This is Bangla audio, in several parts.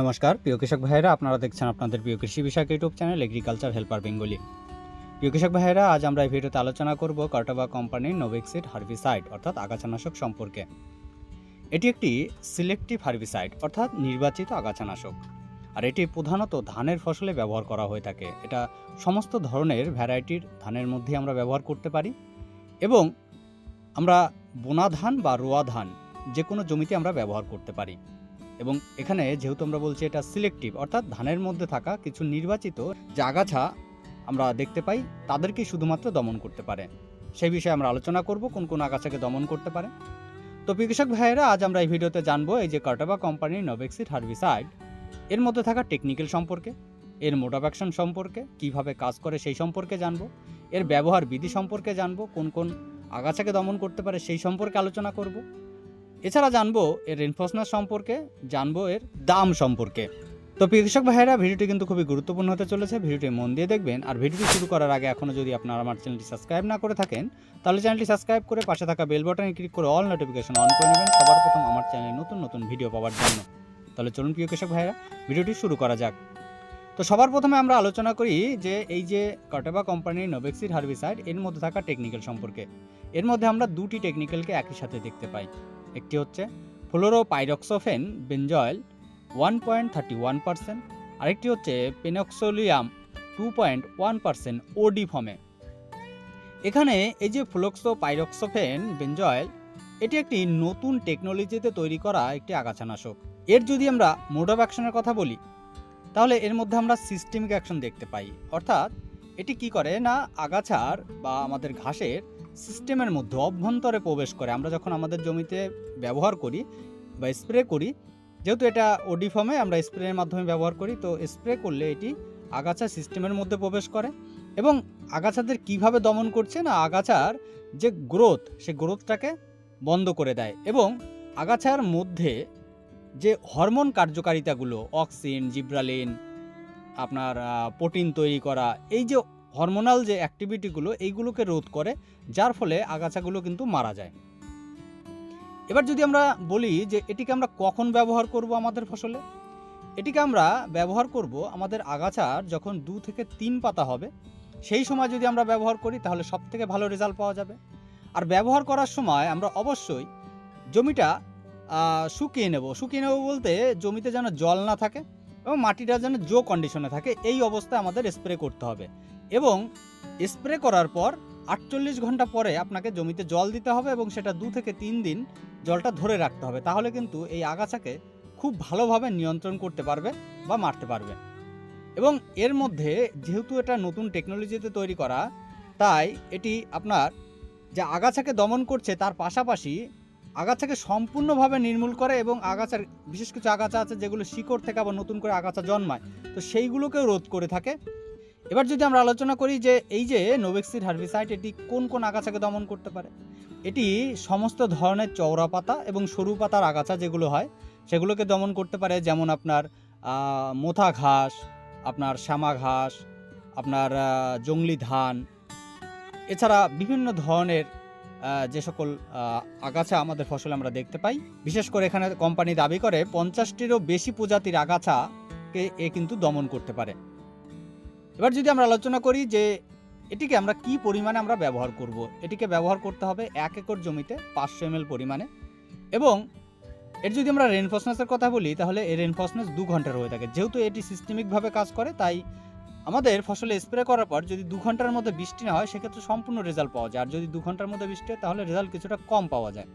নমস্কার প্রিয় কৃষক ভাইয়েরা, আপনারা দেখছেন আপনাদের প্রিয় কৃষি বিষয়ক YouTube channel agriculture helper Bengali. প্রিয় কৃষক ভাইয়েরা, আজ আমরা এই ভিডিওতে আলোচনা করব কার্টাভা কোম্পানির নোভেক্সিড হার্বিসাইড অর্থাৎ আগাছানাশক সম্পর্কে। এটি একটি সিলেক্টিভ হার্বিসাইড অর্থাৎ নির্বাচিত আগাছানাশক, আর এটি প্রধানত ধানের ফসলে ব্যবহার করা হয়ে থাকে। এটা সমস্ত ধরনের ভ্যারাইটির ধানের মধ্যে আমরা ব্যবহার করতে পারি এবং আমরা বোনা ধান বা রোয়া ধান যে কোনো জমিতে আমরা ব্যবহার করতে পারি। এবং এখানে যেহেতু আমরা বলছি এটা সিলেক্টিভ অর্থাৎ ধানের মধ্যে থাকা কিছু নির্বাচিত যে আগাছা আমরা দেখতে পাই তাদেরকেই শুধুমাত্র দমন করতে পারে, সেই বিষয়ে আমরা আলোচনা করব কোন কোন আগাছাকে দমন করতে পারে। তো প্রিয় কৃষক ভাইয়েরা, আজ আমরা এই ভিডিওতে জানবো এই যে কার্টাভা কোম্পানির নোভেক্সিড হার্বিসাইড এর মধ্যে থাকা টেকনিক্যাল সম্পর্কে, এর মোড অফ অ্যাকশন সম্পর্কে, কিভাবে কাজ করে সেই সম্পর্কে জানবো, এর ব্যবহার বিধি সম্পর্কে জানবো, কোন কোন আগাছাকে দমন করতে পারে সেই সম্পর্কে আলোচনা করব। এছাড়া জানবো এর রেনফোর্সমেন্ট সম্পর্কে, জানবো এর দাম সম্পর্কে। তো প্রিয় কৃষক ভাইয়েরা, ভিডিওটি কিন্তু খুবই গুরুত্বপূর্ণ হতে চলেছে, ভিডিওটি মন দিয়ে দেখবেন। আর ভিডিওটি শুরু করার আগে এখনও যদি আপনারা আমার চ্যানেলটি সাবস্ক্রাইব না করে থাকেন, তাহলে চ্যানেলটি সাবস্ক্রাইব করে পাশে থাকা বেল বাটনে ক্লিক করে অল নোটিফিকেশন অন করে নেবেন সবার প্রথম আমার চ্যানেলে নতুন নতুন ভিডিও পাওয়ার জন্য। তাহলে চলুন প্রিয় কৃষক ভাইয়েরা, ভিডিওটি শুরু করা যাক। তো সবার প্রথমে আমরা আলোচনা করি যে এই যে কার্টাভা কোম্পানির নোভেক্সিড হার্বিসাইড এর মধ্যে থাকা টেকনিক্যাল সম্পর্কে। এর মধ্যে আমরা দুটি টেকনিক্যালকে একই সাথে দেখতে পাই। একটি হচ্ছে ফ্লোরোপাইরক্সোফেন বেনজয়েল 1.31%, আরেকটি হচ্ছে পেনক্সোলিয়াম 2.1% ওডি ফর্মে। এখানে এই যে ফ্লোক্সোপাইরক্সোফেন বেনজয়েল এটি একটি নতুন টেকনোলজিতে তৈরি করা একটি আগাছানাশক। এর যদি আমরা মোড অফ অ্যাকশনের কথা বলি, তাহলে এর মধ্যে আমরা সিস্টেমিক অ্যাকশন দেখতে পাই। অর্থাৎ এটি কি করে না, আগাছার বা আমাদের ঘাসের সিস্টেমের মধ্যে অভ্যন্তরে প্রবেশ করে। আমরা যখন আমাদের জমিতে ব্যবহার করি বা স্প্রে করি, যেহেতু এটা ওডি ফর্মে আমরা স্প্রের মাধ্যমে ব্যবহার করি, তো স্প্রে করলে এটি আগাছা সিস্টেমের মধ্যে প্রবেশ করে এবং আগাছাদের কিভাবে দমন করছে না, আগাছার যে গ্রোথ সেই গ্রোথটাকে বন্ধ করে দেয় এবং আগাছার মধ্যে যে হরমোন কার্যকারিতাগুলো অক্সিন, জিব্রালিন, আপনার প্রোটিন তৈরি করা, এই যে হরমোনাল যে অ্যাক্টিভিটিগুলো এইগুলোকে রোধ করে, যার ফলে আগাছাগুলো কিন্তু মারা যায়। এবার যদি আমরা বলি যে এটিকে আমরা কখন ব্যবহার করব আমাদের ফসলে, এটিকে আমরা ব্যবহার করব আমাদের আগাছার যখন 2 থেকে 3 পাতা হবে সেই সময় যদি আমরা ব্যবহার করি তাহলে সবথেকে ভালো রেজাল্ট পাওয়া যাবে। আর ব্যবহার করার সময় আমরা অবশ্যই জমিটা শুকিয়ে নেব বলতে জমিতে যেন জল না থাকে এবং মাটিটা যেন জো কন্ডিশনে থাকে, এই অবস্থায় আমাদের স্প্রে করতে হবে। এবং স্প্রে করার পর 48 ঘন্টা পরে আপনাকে জমিতে জল দিতে হবে এবং সেটা 2 থেকে 3 দিন জলটা ধরে রাখতে হবে। তাহলে কিন্তু এই আগাছাকে খুব ভালোভাবে নিয়ন্ত্রণ করতে পারবে বা মারতে পারবে। এবং এর মধ্যে যেহেতু এটা নতুন টেকনোলজিতে তৈরি করা, তাই এটি আপনার যে আগাছাকে দমন করছে তার পাশাপাশি আগাছাকে সম্পূর্ণভাবে নির্মূল করে এবং আগাছার বিশেষ কিছু আগাছা আছে যেগুলো শিকড় থেকে আবার নতুন করে আগাছা জন্মায়, তো সেইগুলোকেও রোধ করে থাকে। এবার যদি আমরা আলোচনা করি যে এই যে নোভেক্সিড হার্বিসাইড এটি কোন কোন আগাছাকে দমন করতে পারে, এটি সমস্ত ধরনের চওড়া পাতা এবং সরু পাতার আগাছা যেগুলো হয় সেগুলোকে দমন করতে পারে। যেমন আপনার মোথা ঘাস, আপনার শ্যামা ঘাস, আপনার জংলি ধান, এছাড়া বিভিন্ন ধরনের যে সকল আগাছা আমাদের ফসলে আমরা দেখতে পাই। বিশেষ করে এখানে কোম্পানি দাবি করে 50টিরও বেশি প্রজাতির আগাছাকে এ কিন্তু দমন করতে পারে। এবার যদি আমরা আলোচনা করি যে এটিকে আমরা কি পরিমাণে আমরা ব্যবহার করব, এটিকে ব্যবহার করতে হবে 1 একর জমিতে 500 ml পরিমাণে। এবং এর যদি আমরা রেনফোর্সনেসের কথা বলি, তাহলে এর রেনফোর্সনেস 2 ঘন্টার হয়ে থাকে। যেহেতু এটি সিস্টেমিকভাবে কাজ করে, তাই আমাদের ফসলে স্প্রে করার পর যদি 2 ঘন্টার মধ্যে বৃষ্টি না হয় সেক্ষেত্রে সম্পূর্ণ রেজাল্ট পাওয়া যায়, আর যদি 2 ঘন্টার মধ্যে বৃষ্টি হয় তাহলে রেজাল্ট কিছুটা কম পাওয়া যায়।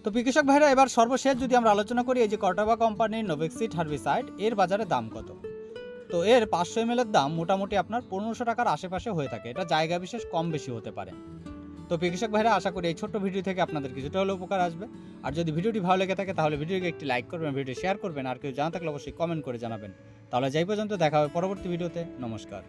তো কৃষক ভাইরা, এবার সর্বশেষ যদি আমরা আলোচনা করি এই যে কার্টাভা কোম্পানির নোভেক্সিড হার্বিসাইড এর বাজারে দাম কত। তো এর 500 ml এর দাম মোটামুটি আপনার 1500 টাকার আশেপাশে হয়ে থাকে। এটা জায়গা বিশেষ কম বেশি হতে পারে। তো কৃষক ভাইরা, আশা করি এই ছোট্ট ভিডিও থেকে আপনাদের কিছুটা হলেও উপকার আসবে। আর যদি ভিডিওটি ভালো লেগে থাকে তাহলে ভিডিওকে একটি লাইক করবেন, ভিডিও শেয়ার করবেন, আর কেউ জানা থাকলে অবশ্যই কমেন্ট করে জানাবেন। তাহলে যাই পর্যন্ত দেখা হবে পরবর্তী ভিডিওতে। নমস্কার।